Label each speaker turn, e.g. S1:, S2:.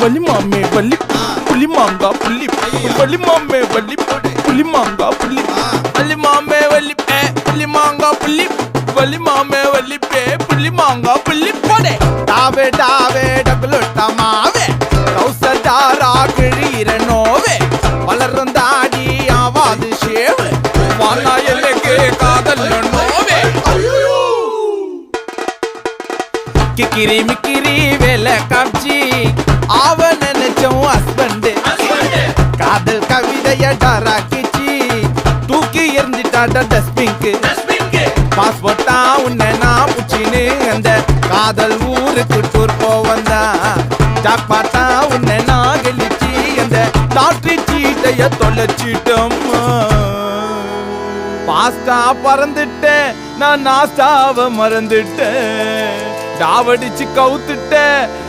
S1: வலி மாமே வலி புலி மாங்கா புள்ளி வலி மாமே வலி புலி மாங்கா புள்ளி வலி மாமே வலி புலி மாங்கா புள்ளி வலி மாமே வலி புலி மாங்கா புள்ளி போடே டாவே டாவே டகுலுட்ட மாவே கௌசதாரா கிழீர நோவே வளரும் தாடி ஆவாது ஷேவு வானா எல்லைக்கு காதல் நோவே கிக்கிரி மிக்கிரி வேலை காட்சி அவன் நினைச்சோம் ஹஸ்பண்ட் காதல் கவிதைய டராக்கிச்சு தூக்கி எறிஞ்சிட்டாட டஸ்பிங்க்கு பாஸ்போர்ட்டா உன்னை நான் புச்சின்னு அந்த காதல் ஊருக்கு டூர் போவந்தா ஜாக்பாட்டா உன்னை நான் கெளிச்சு அந்த லாட்ரி சீட்டைய தொலைச்சிட்டோம்மா பாஸ்டா பறந்துட்டேன் நான் நாஸ்டாவ மறந்துட்டேன் டாவடிச்சு கவுத்துட்டேன்